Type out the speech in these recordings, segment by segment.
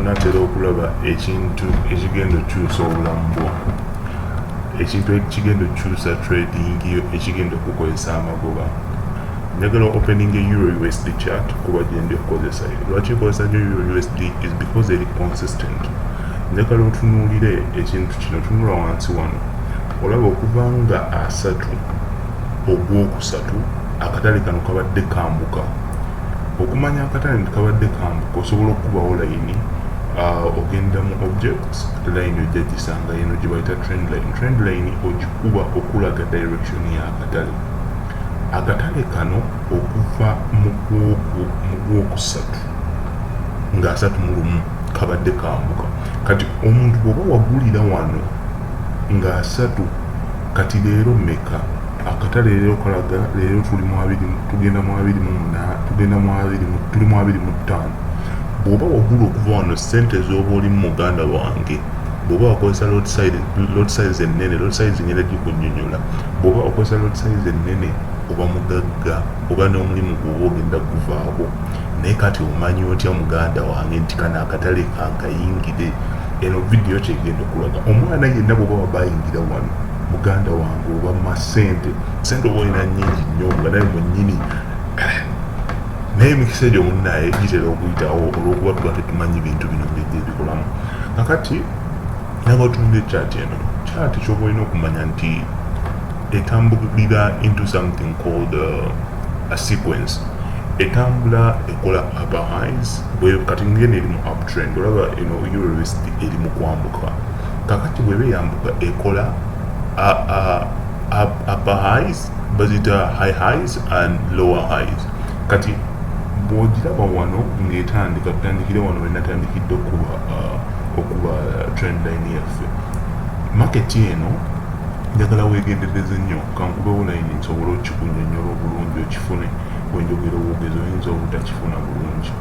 n'atera okulaba ekintu ekigenda okukyusa obulamu bwo, ekintu ekigenda okukyusa trading yo, ekigenda okukozesa amagoba. Njagala opening euro USD chart kuba gyendi okukozesa. Lwaki nkozesa nnyo euro USD is because eri consistent. Njagala otunuulire ekintu kino, tunula wansi wano olaba okuva nga 3 Ogwokusatu akatale kano kabadde kambuka. Okumanya akatale kabadde kambuka osobola okubawo layini, ogenda mu objects, line ojja gisanga eno gye bayita trend line. Trend line ogikuba okulaga direction y'akatale. Akatale kano okuva mu Gwokusatu nga 31 kabadde kambuka. Kati omuntu bw'oba wagulira wano nga 3 kati leero meka akatale leero kalaga leero tuli mu 20 tugenda mu 28 tugenda mu 20 tuli mu 25. Bw'oba wagula okuva wano sente z'oba oli mu muganda wange, bw'oba wakozesa load size ennene, load size nyina gikunnyonnyola, bw'oba wakozesa load size ennene oba mugagga oba n'omulimu gw'oba ogenda guvaako. Naye kati omanyi otya muganda wange nti kano akatale kankayingire? Eno vidiyo kyegenda okulaga. Omwana yenna bw'oba wabayingira wano muganda wange oba masente oba olina nnyingi nnyo nga naye mwennyini naye emikisa egyo munnaye gitera okuyitawo olw'okuba tuba tetumanyi bintu bino ng'ejja ebikolamu. Kakati naga otunula ekyati eno, kyati ky'oba olina okumanya nti etambulira into something called a sequence. Etambula ekola upper highs, kati ngene eri mu uptrend, olaba eno euro USD eri mu kwambuka. Kakati bw'eba eyambuka ekola upper highs, bazita high highs and lower highs. Kati bw'ogiraba wano ng'etandika, tutandikire wano we natandikidde okuba trend line yaffe. Market eno njagala weegendereze nnyo, kankubewo layini nsobole okikunnyonnyola obulungi okifune. Wenjogera obwogezi oyinza obutakifuna bulungi.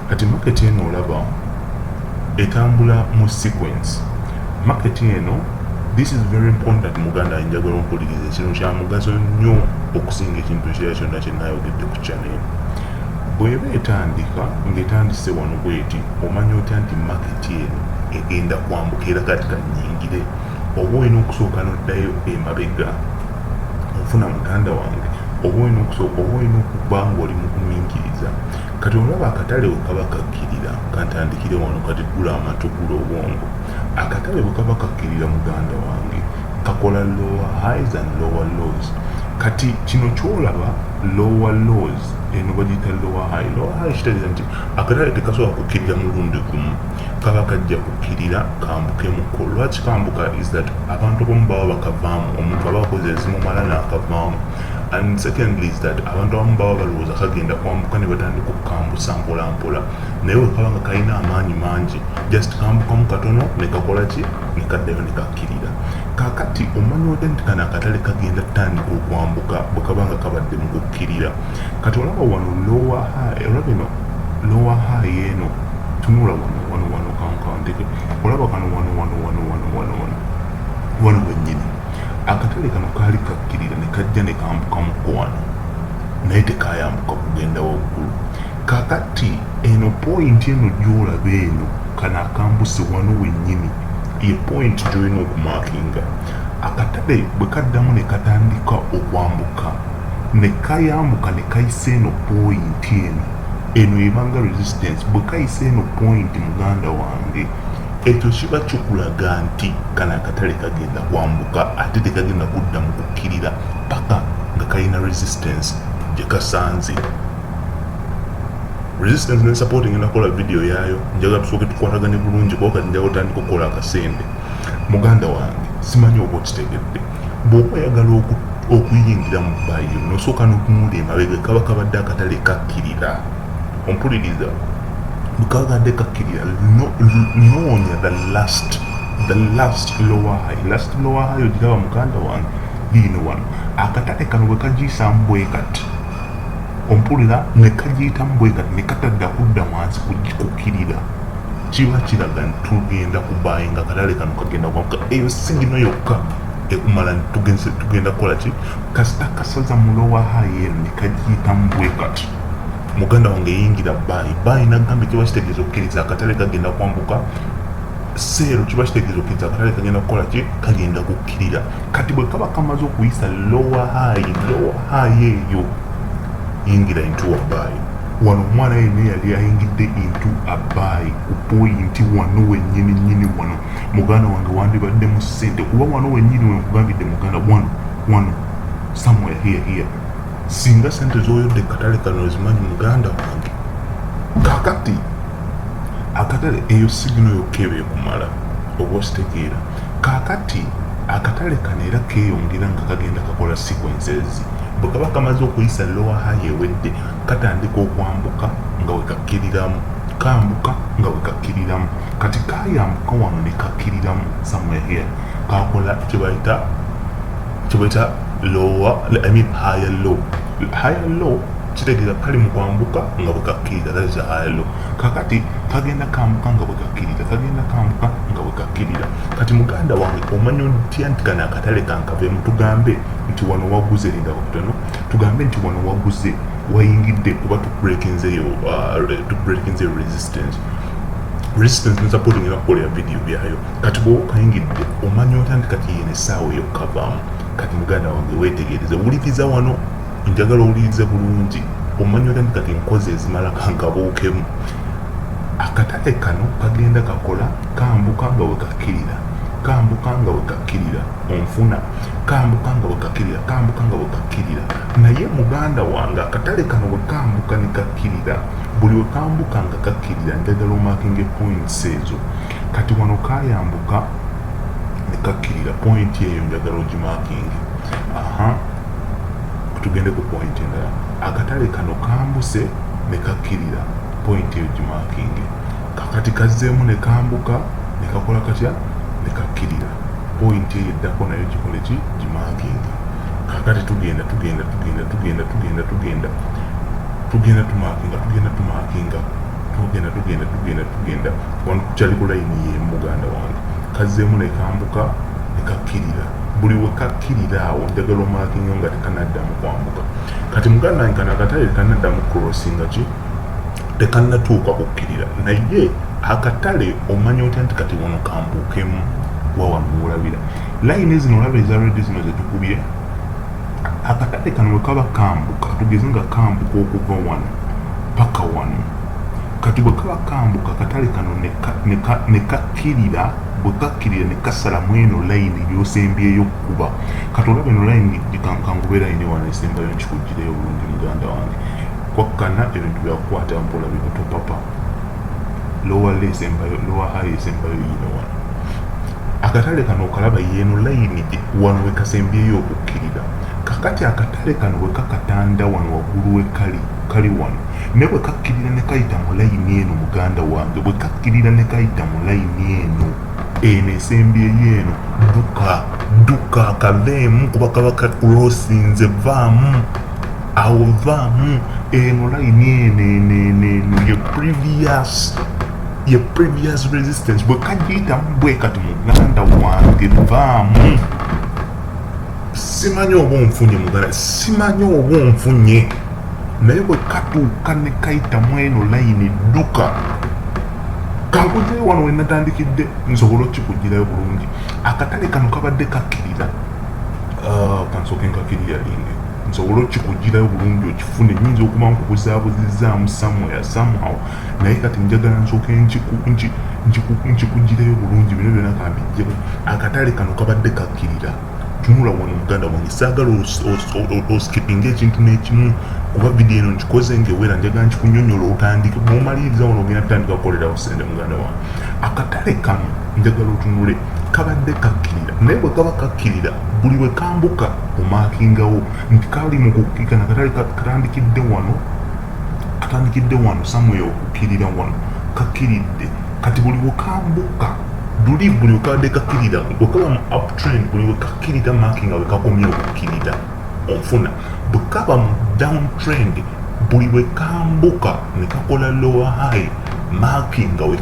Kati market eno olaba etambula mu sequence. Market eno, this is very important muganda njagala ompulirize, kino kya mugaso nnyo okusinga ekintu ekirala kyonna kye nayogedde ku channel. Bw'eba etandika ng'etandise wano bweti, omanya otya nti market eno egenda kwambuka era kati kannyingire. Oba olina okusooka n'oddayo emabega ofuna muganda wange, oba olina okuba ng'oli mu kuminkiriza. Kati olaba akatale bwe kaba kakkirira, kantandikire wano kati gula amatu gula obwongo. Akatale bwe kaba kakkirira muganda wange kakola lower highs and lower lows. Kati kino kyolaba lower lows eno bagiyita lower high. Lower high kitegeeza nti akatale tekasobola kukkirira mulundi gumu, kaba kajja kukkirira kambukemukko. Lwaki kambuka is that abantu abamu baba bakavaamu, omuntu aba akoze ezimu mala n'akavaamu. And secondly is that abantu abamu baba balowooza kagenda kwambuka ne batandika okukambusa mpola mpola, naye bwe kaba nga kalina amaanyi mangi just kambukamu katono ne kakola ki ne kaddayo ne kakkirira. Kaakati omanyi otya nti kano akatale kagenda kutandika okwambuka bwe kaba nga kabadde mu kukkirira. Kati olaba wano lower high, olaba eno lower high eno, tunula wano kankandike, olaba kano wano wennyini akatale kano kaali kakkirira ne kajja ne kambukamukko wano, naye tekayambuka kugenda waggulu. Kakati eno point eno gy'olaba eno kano akambuse wano wennyini ye point gy'olina okumakinga. Akatale bwe kaddamu ne katandika okwambuka ne kayambuka ne kayisa eno point eno ebanga resistance. Bwe kayisa eno point muganda wange, ekyo kiba kikulaga nti kano akatale kagenda kwambuka ate tekagenda kudda mu kukkirira paka nga kalina resistance gye kasanze. Resistance ne support ngenda kukola video yaayo, njagala tusooke tukwatagane bulungi kuba kati njagala otandika okukola akasente. Muganda wange simanyi oba okitegedde, bw'oba oyagala okuyingira mu bayo nosooka n'otunula emabega kaba kabadde akatale kakkirira. Ompuliriza, bukagade kakkirira noonya the last lower high. Last lower high ogiraba muganda wange liino wano. Akatale kano bwe kagiyisamu bwe kati, ompulira ne kagiyitamu bwe kati ne katadda kudda wansi kukkirira, kiba kiraga nti tugenda kubayinga akatale kano kagenda kwambuka. Eyo si gino yokka ekumala tugenda kukola ki, kasita kasaza mu lower high eno ne kagiyitamu bwe kati muganda wange yingira bayi nagambye kiba kitegeeza okukkiriza akatale kagenda kwambuka seero, kiba kitegeeza okukkiriza akatale kagenda kukola ki, kagenda kukkirira. Kati bwe kaba kamaze okuyisa lower high eyo yingira into a buy. Wano omwana yenna yali ayingidde into a buy ku pointi wano wennyini wano. Muganda wange wandibadde mu ssente kuba wano wennyini wenkugambidde muganda wano somewhere here. Singa sente z'oyodde katale kano zimanyi muganda wange. Kakati akatale eyo signal yokka eba ekumala oba okitegeera. Kakati akatale kano era keeyongera nga kagenda kakola sequences. Bwe kaba kamaze okuyisa lower high ewedde katandika okwambuka nga wekakkiriramu, kambuka nga wekakkiriramu. Kati kayambuka wano ne kakkiriramu somewhere here, kakola kyebayita higher low kitegeeza kali mu kwambuka nga bwekakkirira, that is a higher low. Kakati kagenda kambuka nga bwekakkirira, kagenda kambuka nga bwekakkirira. Kati muganda wange omanya otya nti kano akatale kankaveemu? Tugambe nti wano waguze, linda kutono, tugambe nti wano waguze wayingidde kuba tubreakinzeyo resistance ne supporting era kukolera video byayo. Kati bw'oba kayingidde omanya otya nti kati yene essaawa ey'okukavaamu? Kati muganda wange weetegereze, wuliriza wano, njagala owulirize bulungi omanya otya nti kati nkozi ezimala kankabuukemu. Akatale kano kagenda kakola kambuka nga wekakkirira, kambuka nga wekakkirira, onfuna kambuka nga wekakkirira, kambuka nga wekakkirira. Naye muganda wange akatale kano bwe kambuka ne kakkirira, buli we kambuka nga kakkirira njagala omakinge points ezo. Kati wano kayambuka ne kakkirira, point eyo njagala ogimakinge. Tugende ku point endala. Akatale kano kambuse ne kakkirira, point eyo gimakinge. Kakati kazzeemu ne kambuka ne kakola katya ne kakkirira, point eyo eddako nayo gikole ki, gimakinge. Kakati tugenda tumakinga. Wano kukyali ku layini y'emu muganda wange, kazzeemu ne kambuka ne kakkirira. Buli we kakkirira awo njagala omakinga nga tekanaddamu kwambuka. Kati muganda wange kano akatale tekanaddamu crossinga ki, tekannatuuka kukkirira. Naye akatale omanya otya nti kati wano kambuukemu wawano wolabira layini zino olaba eza redi zino zetukubye. Akatale kano bwe kaba kambuka, tugeze nga kambuka okuva wano paka wano. Kati bwe kaba kambuka akatale kano ne kakkirira, bwe kakkirira ne kasalamu eno layini gy'osembyeyo kuba. Kati olaba eno layini kangube layini wano esembayo nkikugireyo bulungi muganda wange. Kwakkana ebintu byakukwata mpola bino topapa, lower high esembayo yino wano. Akatale kano okalaba yeno layini wano wekasembyeyo okukkirira. Kakati akatale kano wekakatanda wano waggulu wekali wano, ne bwe kakkirira ne kayita mu layini eno muganda wange, bwe kakkirira ne kayita mu layini eno esembyeyo eno, duka kaveemu kuba kaba kakulosinze, vaamu awo, vaamu eno layini eno ye previous resistance bwe kagiyitamu bwe kati muganda wange, vaamu. Simanyi oba onfunye muganda, simanyi oba onfunye, naye bwe katuuka ne kayitamu eno layini dduka. Kankugireyo wano wenatandikidde nsobole okikugirayo bulungi. Akatale kano kabadde kakkirira, kansooke nkakkirira linge nsobole okikugirayo bulungi okifune. Nyinza okuba nkubuzaabuzizaamu somehow, naye kati njagala nsooke nkikugireyo bulungi bino byonna kambijjemu. Akatale kano kabadde kakkirira. Tunula wano muganda wange, saagala oskipinga ekintu n'ekimu kuba vidiyo eno nkikoze ngewera, njagala nkikunyonyola otandike. Bw'omaliriza wano ogenda tutandika kukolerawo ssente muganda wange. Akatale kano njagala otunule kabadde kakkirira, naye bwe kaba kakkirira buli we kambuka omakingawo nti kali mu kukkika. Nakatale katandikidde wano somewhere okukkirira wano kakkiridde. Kati buli we kambuka buli we kabadde kakkirira, bwe kaba mu uptrend buli we kakkirira makinga we kakomye okukkirira, onfuna. Bwe kaba mu downtrend buli we kambuka ne kakola lower high makinga we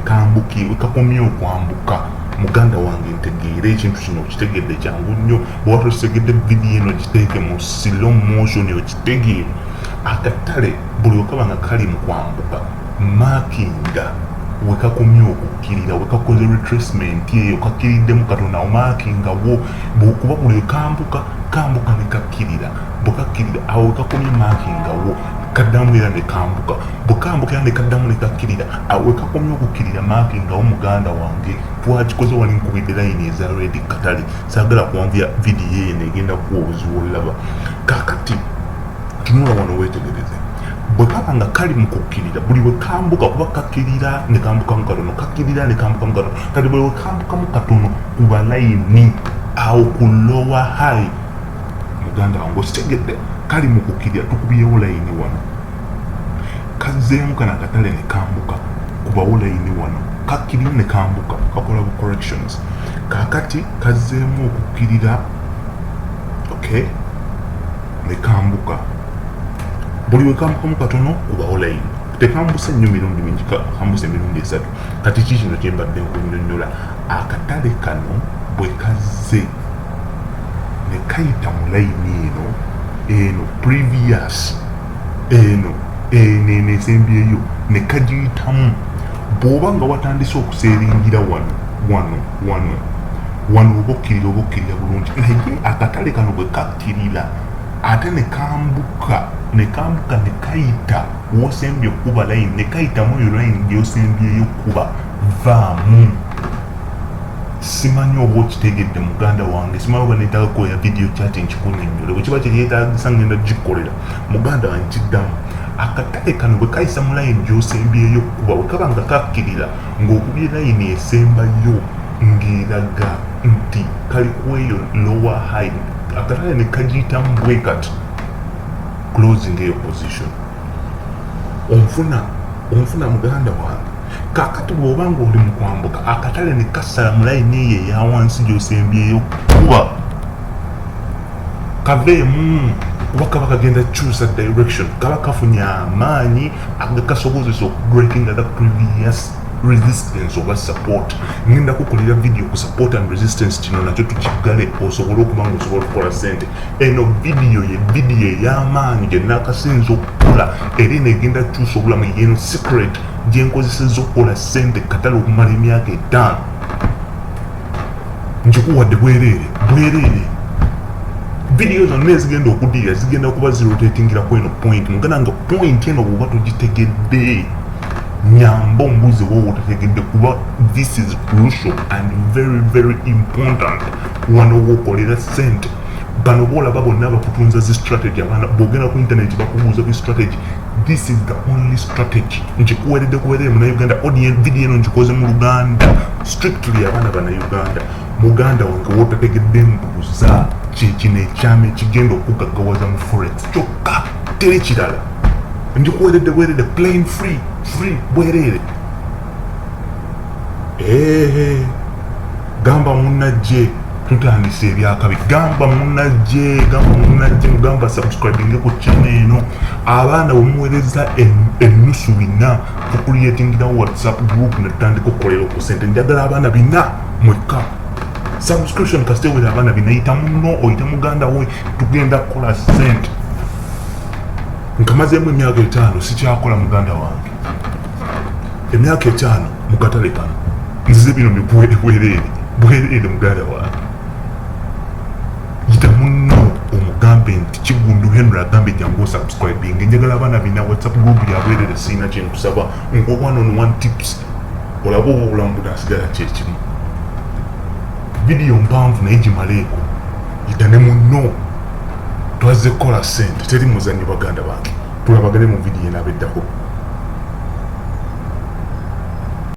kakomye okwambuka. Muganda wange ntegeera ekintu kino okitegedde kyangu nnyo. Bw'oba tokitegedde vidiyo eno giteeke mu slow motion okitegeere. akatale buli okaba nga kali mu kwambuka maakinga wekakomye okukkirira wekakoze retracement eyo kakkiriddemu katono awo maakinga wo bwokuba buli kambuka ne kakkirira bwekakkirira awo wekakomye maakinga wo kaddamu era ne kambuka bwekambuka era ne kaddamu ne kakkirira awo wekakomye okukkirira maakinga wo muganda wange twakikoze wali nkubidde layini eza redi katale saagala kuwanvuya vidiyo eyo negenda kuwa obuzibu olaba kakati tunula wano weetegereze bwe kaba nga kali mu kukkirira buli we kambuka kuba kakkirira ne kambuka mu katono kakkirira ne kambuka mu katono kati buli we kambuka mu katono kuba layini awo ku lower high muganda wange okitegedde kali mu kukkirira tukubiyewo layini wano kazzeemu kana akatale ne kambuka kubawo layini wano kakkirira ne kambuka kakola bu corrections kakati kazzeemu okukkirira okay ne kambuka buli we kambukamu katono kubawo layini tekambuse nnyo mirundi mingi kambuse emirundi 3 kati ki kino kyembadde nkunyonnyola akatale kano bwe kazze ne kayita mu layini eno previous eno enesembyeyo ne kagiyitamu bw'oba nga watandise okuseeringira wano oba okkirira bulungi naye akatale kano bwe kakkirira ate ne kambuka ne kayita wosembye okuba layini ne kayitamu eyo layini gyosembyeyo kuba vaamu simanyi oba okitegedde muganda wange simanyi oba neetaaga kukola video chatting kikunyonnyole bwe kiba kyeyeetaagisa ngenda gikolera muganda wange kiddamu akatale kano bwe kayisa mu layini gyosembyeyo kuba bwe kaba nga kakkirira ng'okubye layini esembayo ng'eraga nti kali kweyo lower high akatale ne kagiyitamu bwe kati closing eyo position onfuna muganda wange kakati bw'oba nga oli mu kwambuka akatale ne kasala mu layini eyo eya wansi gyosembyeyo kuba kaveemu kuba kaba kagenda kyusa direction kaba kafunye amaanyi agakasobozesa okubreakinga the previous resistance oba support ngenda kukolera video ku support and resistance kino nakyo tukigale osobola okuba nga osobola okukola sente eno video ey'amaanyi gye nakasinza okukola era negenda kyusa obulamu yeno secret gyenkozeseza okukola sente katale okumala emyaka 5 nkikuwadde bwereere video zonna ezigenda okuddirira zigenda kuba zirotatingira ku eno point mugana nga point eno bwoba togitegedde nyamba ombuzi wowe otategedde kuba this is crucial and very very important wano wokolera sente bano boolaba bonna bakutunza zi strategy abaana bwogenda ku internet bakubuuza ku strategy this is the only strategy nkikuweredde kubeerere munauganda audience video eno nkikoze mu Luganda strictly abaana bannayuganda muganda wange wotategedde mbuuza kino ekyama ekigenda okugaggawaza mu forex kyokka teri kirala ndikuweredde bweredde plain free bwereere gamba munnajje tutandise ebyakabi gamba munnajje mugamba subscribing ku channel eno abaana bwemuweereza ennusu bina kucreatingira whatsapp group netandika okukolera ku sente njagala abaana bina mwekka subscription kasitewera abaana bina yita muno oyita muganda we tugenda kukola sente nkamazeemu emyaka 5 sikyakola muganda wange emyaka 5 mu katale kano nzize bino bwereere muganda wange yita muno omugambe nti Kigundu Henry agambe jangu subscribing njagala abaana bina whatsapp group yabwereere siina kyenkusaba ngo 1-on-1 tips olaba oba obulamu bunasigala kyekimu video mpanvu naye gimaleeko yita ne muno twazze kukola sente teri muzannyo baganda bange tulabagane mu vidiyo enabeddako